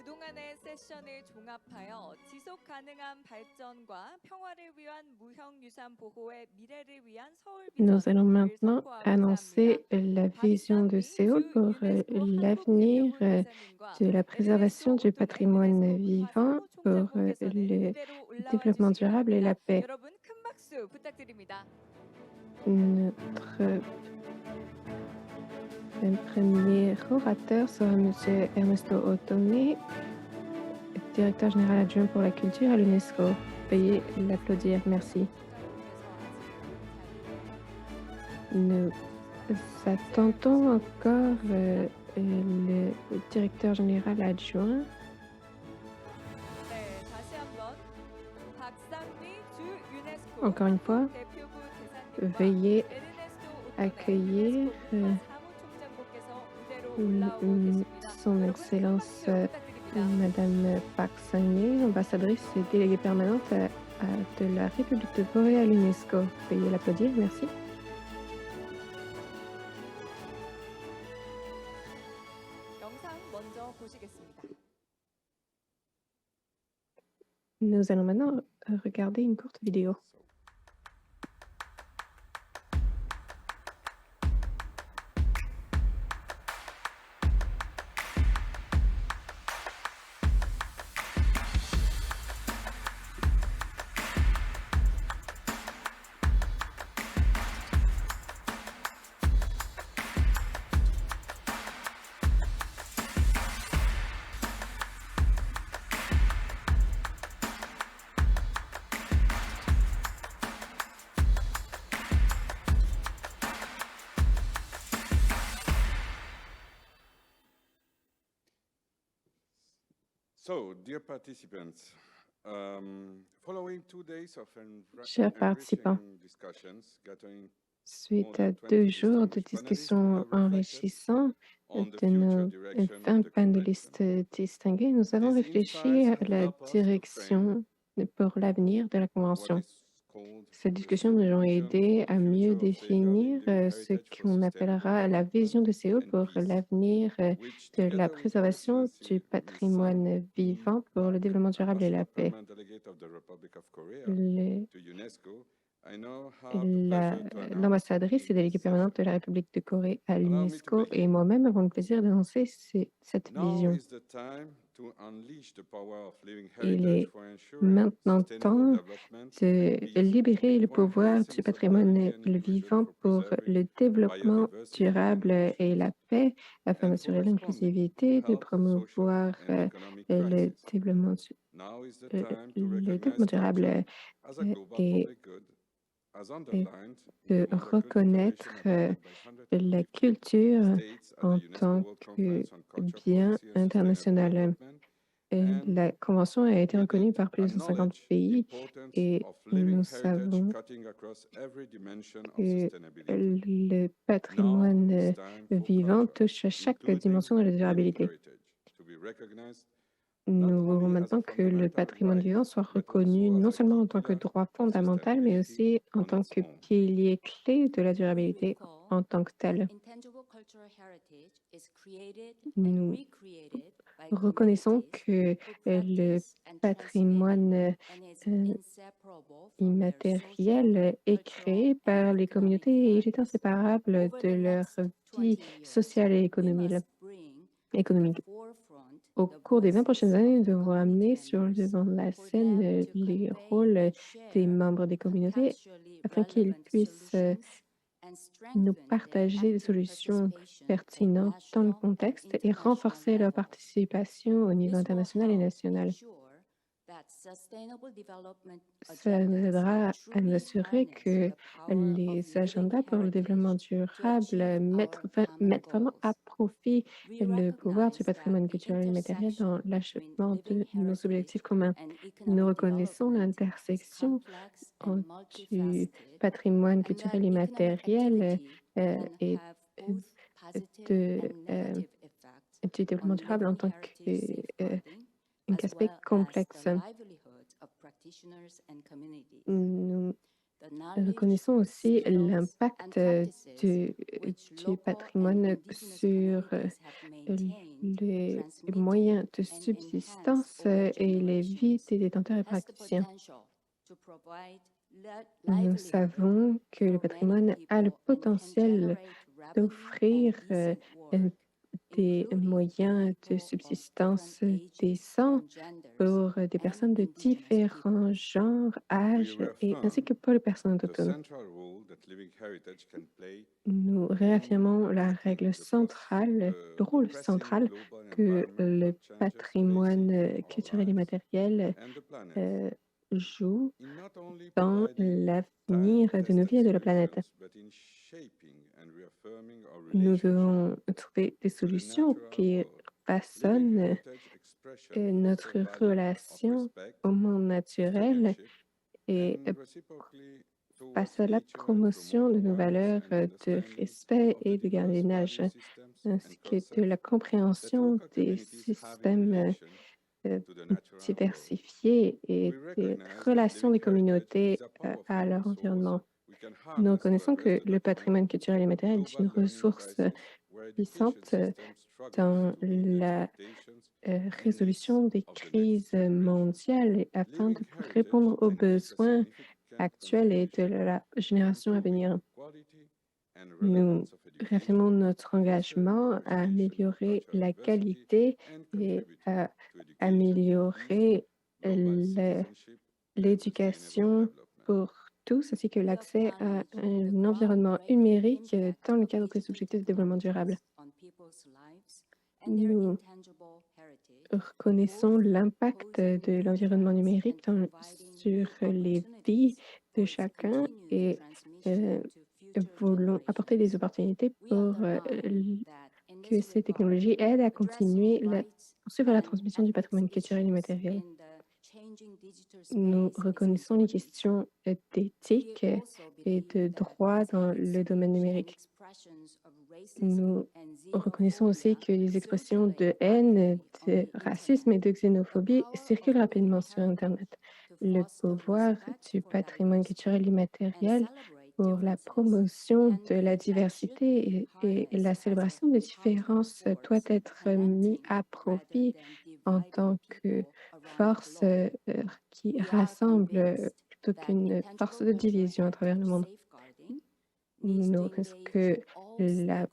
그동안의 세션을 종합하여 지속 가능한 발전과 평화를 위한 무형유산 보호의 미래를 위한 서울 Nous allons 비전을 maintenant 선포하고자 합니다. annoncer la vision de 박상미 Séoul 주 pour 유네스코 l'avenir 한국대표부 대사님과 de la LNSO préservation du 오토미 patrimoine 유네스코 vivant pour 문화사무총장분께서는 le 무대로 올라와 développement 주시기 durable et la 바랍니다. paix. 여러분 큰 박수 부탁드립니다. Notre premier orateur sera Monsieur Ernesto Otomé, directeur général adjoint pour la culture à l'UNESCO. Veuillez l'applaudir. Merci. Nous attendons encore le directeur général adjoint. 네, 다시 한번 박상미 주 유네스코 Encore une fois, 한국대표부 대사님과 veuillez LNSO 오토미 accueillir 유네스코 문화사무총장분께서 무대로 올라오고 계십니다. Son 여러분 큰 Excellence 박수 부탁드립니다. Madame Park Sang-mi, ambassadrice et déléguée permanente de la République de Corée à l'UNESCO. Veuillez l'applaudir. Merci. 영상 먼저 보시겠습니다. Nous allons maintenant regarder une courte vidéo. So, dear participants, following 2 days of Chers participants, discussions, gathering suite à 2 jours de discussions enrichissantes de nos 20 panélistes distingués, nous avons réfléchi à la direction pour l'avenir de la Convention. Ces discussions nous ont aidés à mieux définir ce qu'on appellera la vision de Séoul pour l'avenir de la préservation du patrimoine vivant pour le développement durable et la paix. L'ambassadrice et déléguée permanente de la République de Corée à l'UNESCO et moi-même avons le plaisir d'annoncer cette vision. Il est maintenant temps de libérer le pouvoir du patrimoine vivant pour le développement durable et la paix afin d'assurer l'inclusivité, de promouvoir le développement durable et de reconnaître la culture en tant que bien international. La Convention a été reconnue par plus de 150 pays et nous savons que le patrimoine vivant touche à chaque dimension de la durabilité. Nous voulons maintenant que le patrimoine vivant soit reconnu non seulement en tant que droit fondamental, mais aussi en tant que pilier clé de la durabilité en tant que tel. Nous reconnaissons que le patrimoine immatériel est créé par les communautés et il est inséparable de leur vie sociale et économique. Au cours des 20 prochaines années, nous devons amener sur le devant de la scène les rôles des membres des communautés afin qu'ils puissent nous partager des solutions pertinentes dans le contexte et renforcer leur participation au niveau international et national. Ça nous aidera à nous assurer que les agendas pour le développement durable mettent vraiment à profit le pouvoir du patrimoine culturel et matériel dans l'achèvement de nos objectifs communs. Nous reconnaissons l'intersection du patrimoine culturel immatériel et du développement durable en tant qu'un aspect complexe. Nous Reconnaissons aussi l'impact du patrimoine sur les moyens de subsistance et les vies des détenteurs et praticiens. Nous savons que le patrimoine a le potentiel d'offrir des moyens de subsistance décents pour des personnes de différents genres, âges, et ainsi que pour les personnes The autochtones. central role that living heritage can play Nous réaffirmons la règle centrale, le rôle central que le patrimoine culturel et matériel and the planet joue in not only dans providing l'avenir de nos vies et de la planète. but in shaping and reaffirming our Nous relationship devons trouver des to the solutions natural qui world. Living façonnent heritage expression notre foster value of relation respect, au monde naturel stewardship, et and reciprocally passe towards à la nature and promotion de promote nos valeurs awareness and de understanding respect of the et de diverse gardiennage, value systems ainsi and que de concepts la that compréhension local des communities have in systèmes relation euh, to the natural world. diversifiés et We des recognize that relations des living heritage communautés is a powerful à leur resource environnement. we can Nous harness to reconnaissons address que the le document patrimoine culturel et matériel est une global learning ressource crisis, where education puissante systems struggles dans to meet the la expectations and needs résolution des of the next crises generation. mondiales et afin Living de heritage répondre aux can make a besoins significant actuels et de contribution la to génération à improving venir. the quality and Nous relevance of réaffirmons education, notre engagement à fostering améliorer cultural la diversity, qualité and et contributing à to education, peace, améliorer global le- citizenship, and l'éducation sustainable development. pour tous, ainsi que l'accès à un environnement numérique dans le cadre des objectifs de développement durable. Nous reconnaissons l'impact de l'environnement numérique sur les vies de chacun et voulons apporter des opportunités pour que ces technologies aident à continuer poursuivre la transmission du patrimoine culturel et matériel. Nous reconnaissons les questions d'éthique et de droit dans le domaine numérique. Nous reconnaissons aussi que les expressions de haine, de racisme et de xénophobie circulent rapidement sur Internet. Le pouvoir du patrimoine culturel immatériel pour la promotion de la diversité et la célébration des différences doit être mis à profit en tant que force qui rassemble plutôt qu'une force de division à travers le monde. Nous reconnaissons que la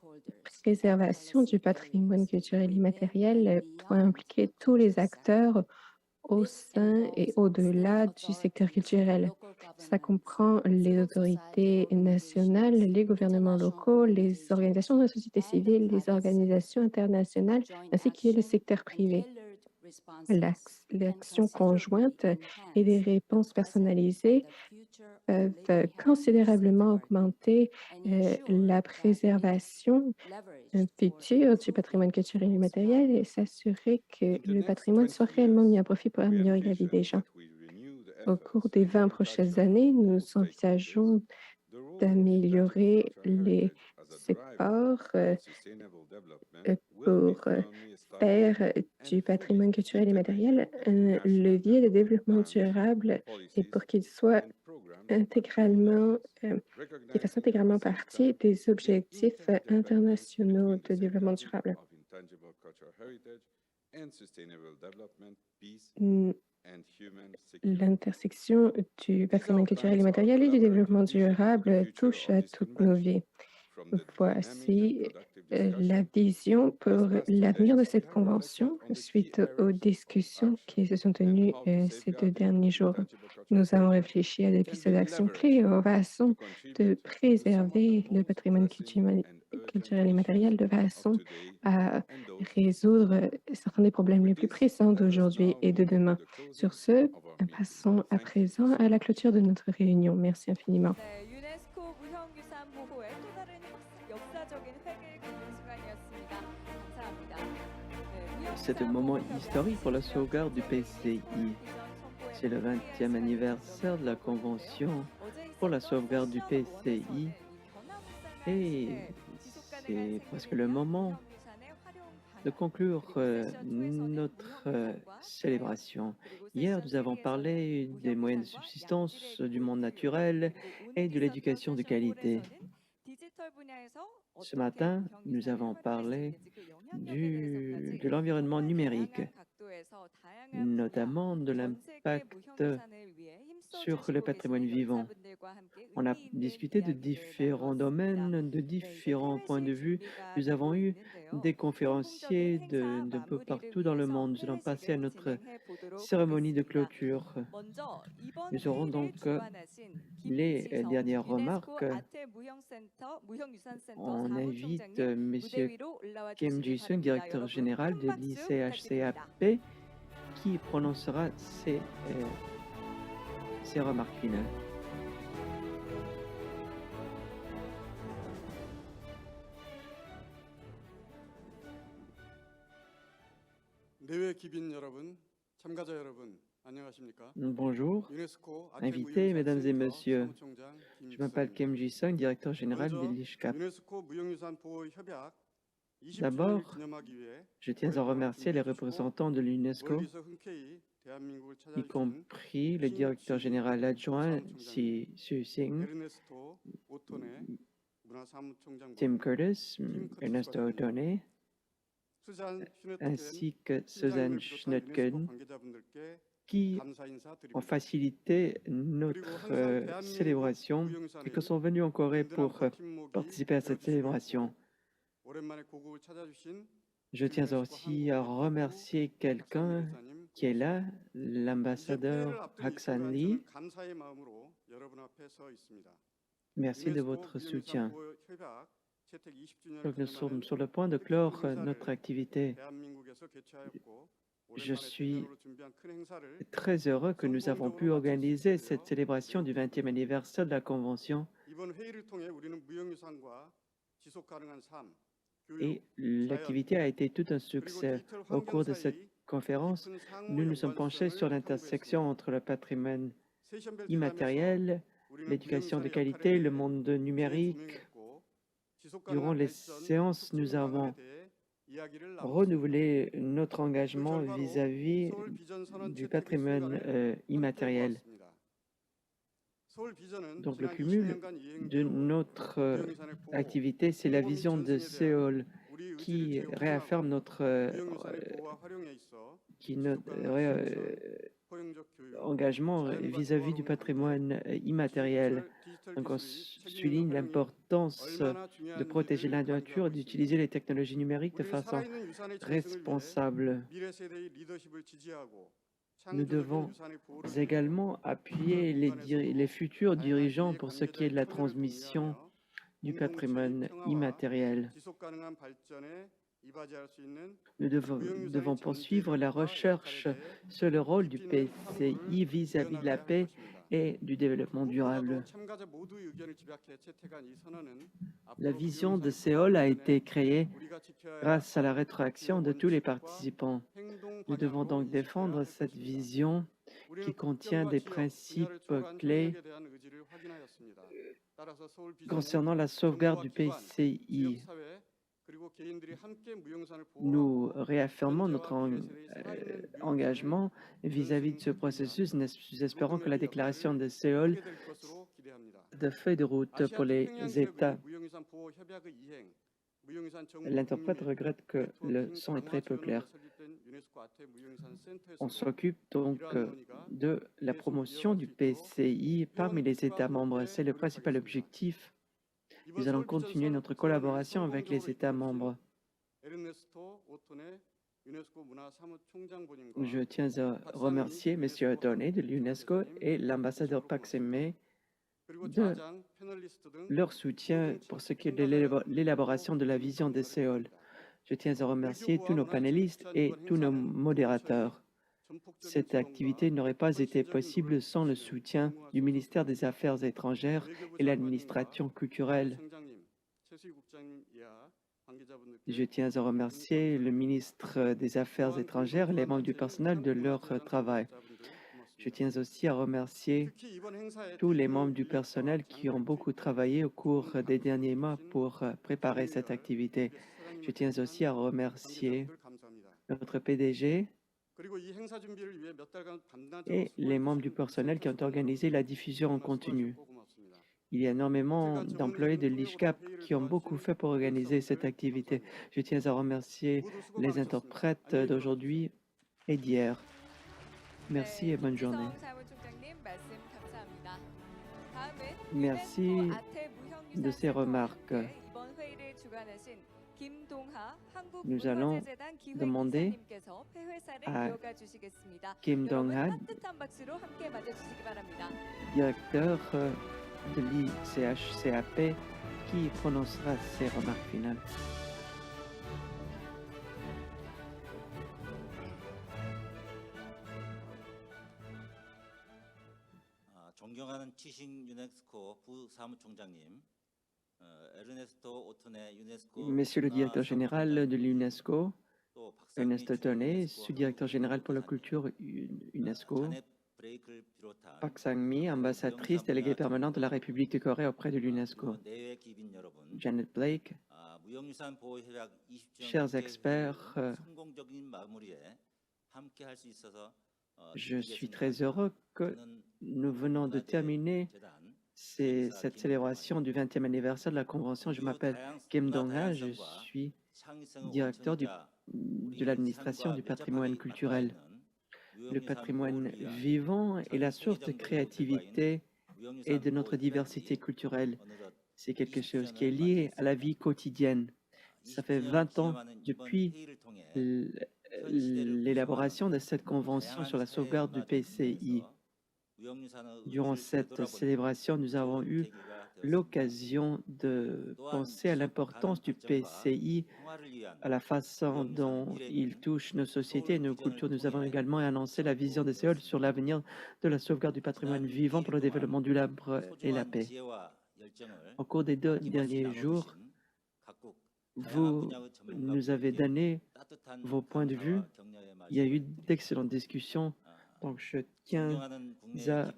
préservation du patrimoine culturel immatériel doit impliquer tous les acteurs au sein et au-delà du secteur culturel. Ça comprend les autorités nationales, les gouvernements locaux, les organisations de la société civile, les organisations internationales, ainsi que le secteur privé. L'action conjointe et des réponses personnalisées peuvent considérablement augmenter la préservation future du patrimoine culturel et immatériel et s'assurer que le patrimoine soit réellement mis à profit pour améliorer la vie des gens. Au cours des 20 prochaines années, nous envisageons d'améliorer les supports pour faire du patrimoine culturel et matériel un levier de développement durable et pour qu'il soit intégralement, qui fasse intégralement partie des objectifs internationaux de développement durable. L'intersection du patrimoine culturel et matériel et du développement durable touche à toutes nos vies. Voici la vision pour l'avenir de cette convention suite aux discussions qui se sont tenues ces 2 derniers jours. Nous avons réfléchi à des pistes d'action clés et aux façons de préserver le patrimoine culturel et matériel de façon à résoudre certains des problèmes les plus pressants d'aujourd'hui et de demain. Sur ce, passons à présent à la clôture de notre réunion. Merci infiniment. 네, 유네스코 무형유산 보호의 또 다른 역사적인 획을 긋는 시간이었습니다. 감사합니다. 네, C'est un moment historique pour la sauvegarde du PCI. C'est le 20e anniversaire de la Convention pour la sauvegarde du PCI et c'est presque le moment de conclure notre célébration. Hier, nous avons parlé des moyens de subsistance, du monde naturel et de l'éducation de qualité. Ce matin, nous avons parlé de l'environnement numérique, notamment de l'impact sur le patrimoine vivant. On a discuté de différents domaines, de différents points de vue. Nous avons eu des conférenciers de peu partout dans le monde. Nous allons passer à notre cérémonie de clôture. Nous aurons donc les dernières remarques. On invite M. Kim Ji-sung, directeur général de l'ICHCAP, qui prononcera ses remarques finales. 내외 기빈 여러분, 참가자 여러분, 안녕하십니까? Bonjour, 유네스코 invités, mesdames et messieurs. 사무총장 Je m'appelle Kim Ji-sung, directeur général de l'ICHCAP. 유네스코 무형유산 보호 협약 20주년을 D'abord, 기념하기 위해 je tiens à remercier les représentants de l'UNESCO, 멀리서 흔쾌히 대한민국을 y 찾아주신 compris le directeur général adjoint Si Su-sing, 에르네스토 오토네 문화사무총장과 Tim Curtis, Ernesto O'Donnell, 수잔 ainsi que 슈네트겐 Susan 유네스코 Schnutgen, 관계자분들께 qui 감사 인사드립니다. ont facilité notre célébration et qui sont venus en Corée pour participer à cette célébration. 오랜만에 고국을 찾아주신 Je tiens aussi à remercier quelqu'un qui est là, l'ambassadeur Haksan Lee. 감사의 마음으로 여러분 앞에 서 있습니다. Merci de votre soutien. Donc, nous sommes sur le point de clore notre activité. Je suis très heureux que nous avons pu organiser cette célébration du 20e anniversaire de la Convention et l'activité a été tout un succès. Au cours de cette conférence, nous nous sommes penchés sur l'intersection entre le patrimoine immatériel, l'éducation de qualité, le monde numérique. Durant les séances, nous avons renouvelé notre engagement vis-à-vis du patrimoine immatériel. Donc le cumul de notre activité, c'est la vision de Séoul qui réaffirme notre engagement vis-à-vis du patrimoine immatériel. Donc on souligne l'importance de protéger la nature et d'utiliser les technologies numériques de façon responsable. Nous devons également appuyer les futurs dirigeants pour ce qui est de la transmission du patrimoine immatériel. Nous devons poursuivre la recherche sur le rôle du PCI vis-à-vis de la paix et du développement durable. La vision de Séoul a été créée grâce à la rétroaction de tous les participants. Nous devons donc défendre cette vision qui contient des principes clés concernant la sauvegarde du PCI. Nous réaffirmons notre engagement vis-à-vis de ce processus. Nous espérons que la déclaration de Séoul de feuille de route pour les États. L'interprète regrette que le son est très peu clair. On s'occupe donc de la promotion du PCI parmi les États membres. C'est le principal objectif. Nous allons continuer notre collaboration avec les États membres. Je tiens à remercier M. O'Donnell de l'UNESCO et l'ambassadeur Park Seung-mi de leur soutien pour ce qui est de l'élaboration de la vision de Séoul. Je tiens à remercier tous nos panélistes et tous nos modérateurs. Cette activité n'aurait pas été possible sans le soutien du ministère des Affaires étrangères et l'administration culturelle. Je tiens à remercier le ministre des Affaires étrangères et les membres du personnel de leur travail. Je tiens aussi à remercier tous les membres du personnel qui ont beaucoup travaillé au cours des derniers mois pour préparer cette activité. Je tiens aussi à remercier notre PDG et les membres du personnel qui ont organisé la diffusion en continu. Il y a énormément d'employés de l'ISCAP qui ont beaucoup fait pour organiser cette activité. Je tiens à remercier les interprètes d'aujourd'hui et d'hier. Merci et bonne journée. 김기성 사무총장님 말씀 감사합니다. 다음은 Merci 유네스코 아태 de ces remarques. 무형유산센터와 함께 이번 회의를 주관하신 김동하 Nous allons 한국문화재재단 demander 기획이사님께서 폐회사를 à 이어가 주시겠습니다. Kim 여러분 Dong-han, 따뜻한 박수로 함께 맞아주시기 바랍니다. directeur de l'ICHCAP, qui prononcera ses remarques finales. 존경하는 치싱 유네스코 부사무총장님, 에르네스토 오토네 유네스코 Monsieur le directeur général de l'UNESCO, 또 Ernest 박상미 Tonnet, 유네스코 sous-directeur général pour la 항공우주사님, culture UNESCO, 자넷 브레이크를 비롯한 Park Sang-mi, ambassadrice déléguée permanente de la République de Corée auprès de l'UNESCO, 내외 기빈 여러분, Janet Blake, 무형유산 보호 협약 20주년 chers experts, 성공적인 마무리에 함께 할 수 있어서 je suis très heureux que 저는 nous venons de terminer cette célébration du 20e anniversaire de la Convention. Je m'appelle Kim Dong-ha, je suis directeur de l'administration du patrimoine culturel. Le patrimoine vivant est la source de créativité et de notre diversité culturelle. C'est quelque chose qui est lié à la vie quotidienne. Ça fait 20 ans depuis l'élaboration de cette convention sur la sauvegarde du PCI. Durant cette célébration, nous avons eu l'occasion de penser à l'importance du PCI, à la façon dont il touche nos sociétés et nos cultures. Nous avons également annoncé la vision de Séoul sur l'avenir de la sauvegarde du patrimoine vivant pour le développement durable et la paix. Au cours des 2 derniers jours, vous nous avez donné vos points de vue. Il y a eu d'excellentes discussions. Donc, je tiens à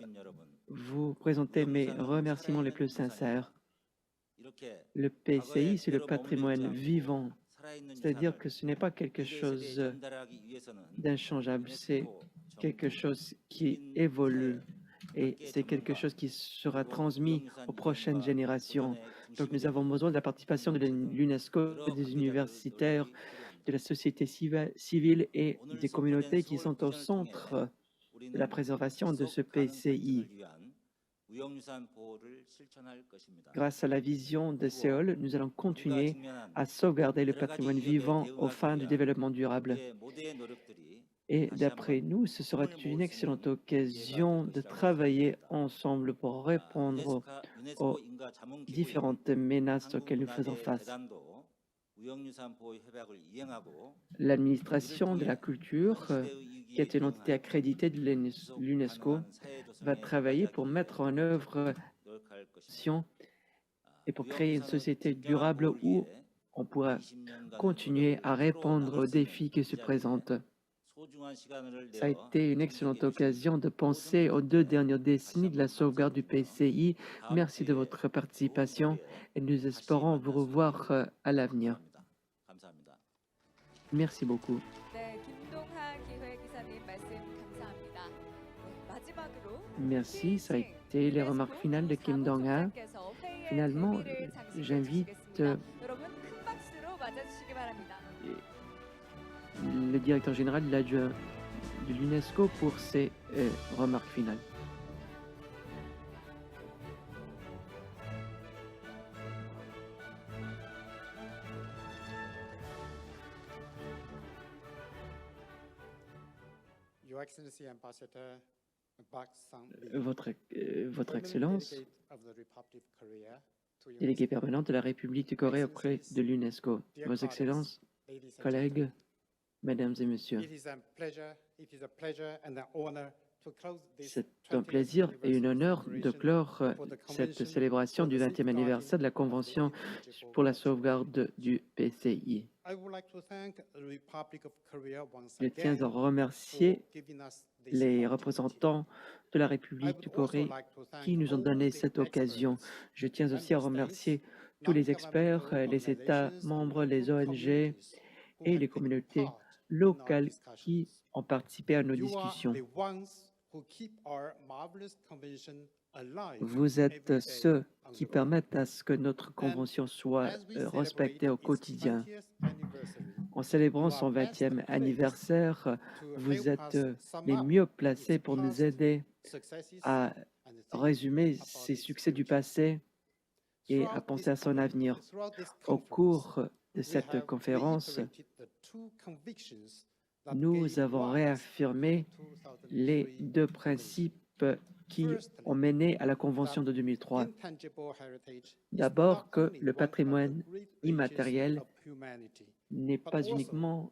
vous présenter mes remerciements les plus sincères. Le PCI, c'est le patrimoine vivant, c'est-à-dire que ce n'est pas quelque chose d'inchangeable, c'est quelque chose qui évolue et c'est quelque chose qui sera transmis aux prochaines générations. Donc, nous avons besoin de la participation de l'UNESCO, des universitaires, de la société civile et des communautés qui sont au centre de la préservation de ce PCI. Grâce à la vision de Séoul, nous allons continuer à sauvegarder le patrimoine vivant aux fins du développement durable. Et d'après nous, ce sera une excellente occasion de travailler ensemble pour répondre aux différentes menaces auxquelles nous faisons face. L'administration de la culture, qui est une entité accréditée de l'UNESCO, va travailler pour mettre en œuvre et pour créer une société durable où on pourra continuer à répondre aux défis qui se présentent. Ça a été une excellente occasion de penser aux 2 dernières décennies de la sauvegarde du PCI. Merci de votre participation et nous espérons vous revoir à l'avenir. Merci beaucoup. 네, 김동하 기획이사님 말씀 감사합니다. 네, 마지막으로 Merci, ça a été les remarques finales de Kim Dong-ha. Finalement, j'invite 여러분 큰 박수로 맞아주시기 바랍니다. le directeur général de l'UNESCO pour ses remarques finales. Your Excellency Ambassador Park Sang-mi, Votre permanent Excellence, delegate of the Republic of Korea to délégué UNESCO, permanent de la République de Corée auprès de l'UNESCO, Vos Excellences, ladies and collègues, gentlemen, Mesdames et Messieurs, it is a pleasure and an honor C'est un plaisir et un honneur de clore cette célébration du 20e anniversaire de la Convention pour la sauvegarde du PCI. Je tiens à remercier les représentants de la République de Corée qui nous ont donné cette occasion. Je tiens aussi à remercier tous les experts, les États membres, les ONG et les communautés locales qui ont participé à nos discussions. Vous êtes ceux qui permettent à ce que notre convention soit respectée au quotidien. En célébrant son 20e anniversaire, vous êtes les mieux placés pour nous aider à résumer ces succès du passé et à penser à son avenir. Au cours de cette conférence, nous avons réaffirmé les deux principes qui ont mené à la Convention de 2003. D'abord, que le patrimoine immatériel n'est pas uniquement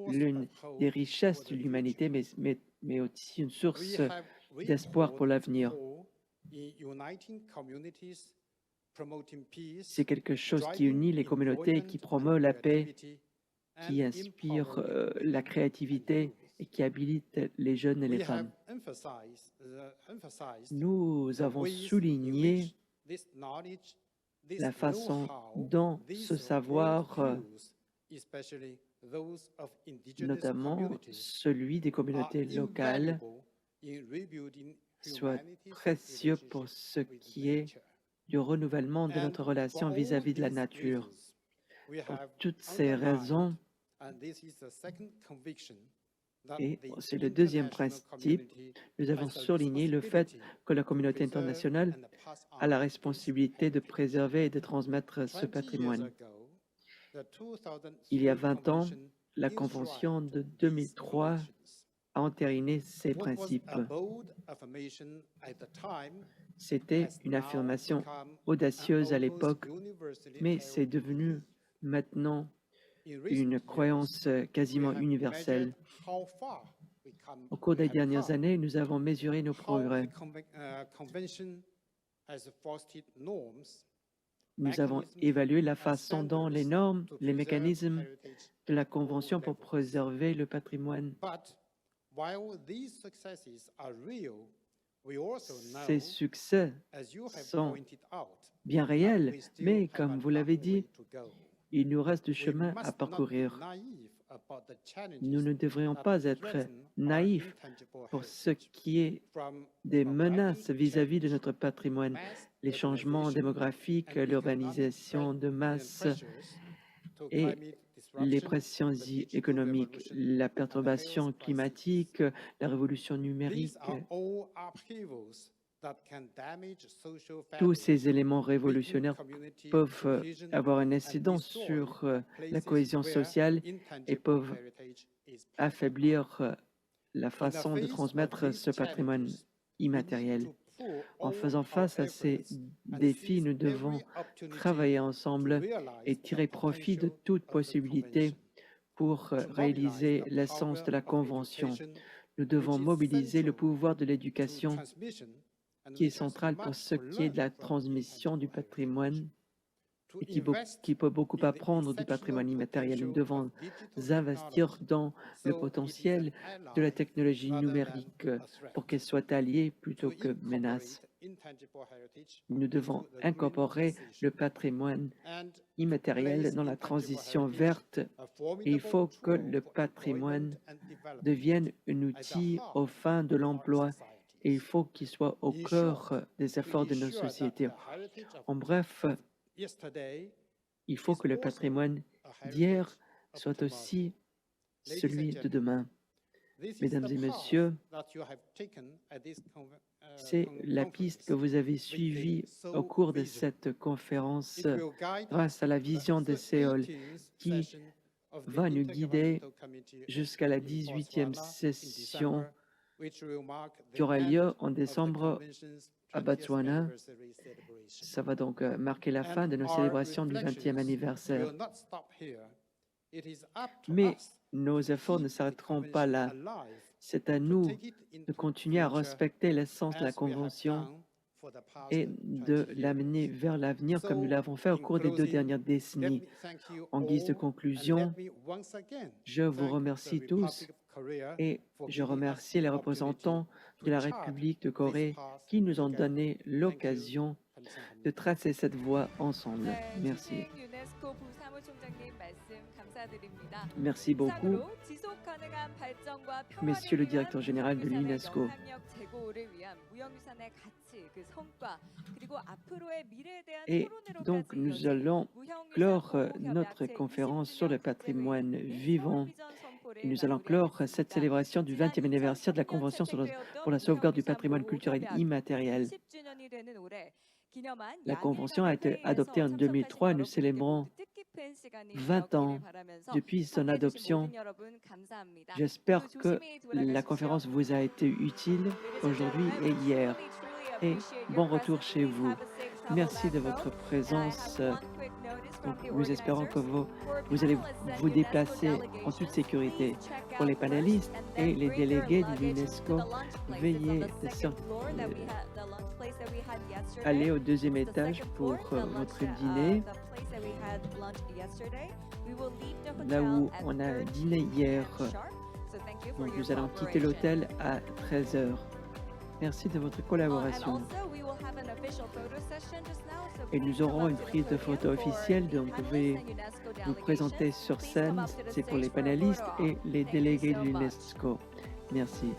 l'une des richesses de l'humanité, mais aussi une source d'espoir pour l'avenir. C'est quelque chose qui unit les communautés, qui promeut la paix, qui inspire la créativité et qui habilite les jeunes et les femmes. Nous avons souligné la façon dont ce savoir, notamment celui des communautés locales, soit précieux pour ce qui est du renouvellement de notre relation vis-à-vis de la nature. Pour toutes ces raisons, et c'est le deuxième principe, nous avons souligné le fait que la communauté internationale a la responsabilité de préserver et de transmettre ce patrimoine. Il y a 20 ans, la Convention de 2003 a entériné ces principes. C'était une affirmation audacieuse à l'époque, mais c'est devenu maintenant une croyance quasiment universelle. Au cours des dernières années, nous avons mesuré nos progrès. Nous avons évalué la façon dont les normes, les mécanismes de la Convention pour préserver le patrimoine. Ces succès sont bien réels, mais comme vous l'avez dit, il nous reste du chemin à parcourir. Nous ne devrions pas être naïfs pour ce qui est des menaces vis-à-vis de notre patrimoine, les changements démographiques, l'urbanisation de masse et les pressions économiques, la perturbation climatique, la révolution numérique. Tous ces éléments révolutionnaires peuvent avoir une incidence sur la cohésion sociale et peuvent affaiblir la façon de transmettre ce patrimoine immatériel. En faisant face à ces défis, nous devons travailler ensemble et tirer profit de toute possibilité pour réaliser l'essence de la Convention. Nous devons mobiliser le pouvoir de l'éducation qui est central pour ce qui est de la transmission du patrimoine et qui peut beaucoup apprendre du patrimoine immatériel. Nous devons investir dans le potentiel de la technologie numérique pour qu'elle soit alliée plutôt que menace. Nous devons incorporer le patrimoine immatériel dans la transition verte et il faut que le patrimoine devienne un outil aux fins de l'emploi et il faut qu'il soit au cœur des efforts de nos sociétés. En bref, il faut que le patrimoine d'hier soit aussi celui de demain. Mesdames et messieurs, c'est la piste que vous avez suivie au cours de cette conférence grâce à la vision de Séoul qui va nous guider jusqu'à la 18e session qui aura lieu en décembre à Botswana. Ça va donc marquer la fin de nos célébrations du 20e anniversaire. Mais nos efforts ne s'arrêteront pas là. C'est à to nous take it into de continuer à future respecter l'essence de la as we have Convention done for the past et 20 de l'amener years. vers l'avenir comme nous So, l'avons fait au in cours des 2 closing, dernières let décennies. me thank you En guise de all, and conclusion, let me once again je vous thank remercie the tous Republic of Korea et for je giving us remercie les the opportunity représentants to de la chart République de this Corée path qui nous ont together. donné Thank you. l'occasion de 감사합니다. tracer cette voie ensemble. 네, Merci. 추징 유네스코 부사무총장님 말씀 감사드립니다. Merci beaucoup, 이상으로 지속 가능한 발전과 평화를 Monsieur le 위한 directeur général de 무형유산의 l'UNESCO. 영향력 제고를 위한 무형유산의 가치, 그 성과, 그리고 앞으로의 미래에 대한 Et 토론으로까지 donc, nous 이어진 allons 무형유산 clore 보호 협약 notre conférence sur le 제20주년 patrimoine 국제회의 및 vivant 서울 비전 선포를 et nous allons clore cette 마무리하겠습니다. célébration du 지난 20e anniversaire de la 2003년 Convention pour 채택되었던 la sauvegarde du 무형유산 patrimoine 보호 culturel 협약 immatériel. 20주년이 되는 올해 기념한 La 양일 Convention a été 회의에서 adoptée en 참석하신 2003 et nous 여러분께 célébrons 모두 뜻깊은 시간이 20 되었기를 ans 바라면서 depuis son 함께해 주신 adoption. 모든 여러분 감사합니다. J'espère 모두 que 조심히 la 돌아가십시오. conférence vous a été utile Ladies and aujourd'hui gentlemen, et we hier. truly, truly Et appreciate your bon retour presence. chez Please vous. have a safe travel Merci back de home. votre And I présence. have one quick notice from Donc, the nous espérons que organizers. For vous allez panelists and vous UNESCO déplacer en delegations, toute sécurité. please check Pour les out panélistes first and et then les bring your délégués de luggage to l'UNESCO, the lunch place. It's on veuillez the second floor that we euh, had, the lunch place that we had yesterday. aller au deuxième It's the étage second pour floor, the lunch votre that, dîner, the place that we had lunch yesterday. We will leave the là hotel où at on a 13 dîné hier. sharp. So thank you for Donc your nous allons quitter cooperation. l'hôtel à 13 h. Merci de votre And collaboration. also, we will have an official photo session just now, so Et please nous come aurons up une to the prise de podium photo for officielle, the donc vous panelists pouvez and UNESCO vous présenter delegations. sur Please come scène. up to the C'est pour stage les for a panélistes photo et op. les Thank you délégués so de much. l'UNESCO. Merci.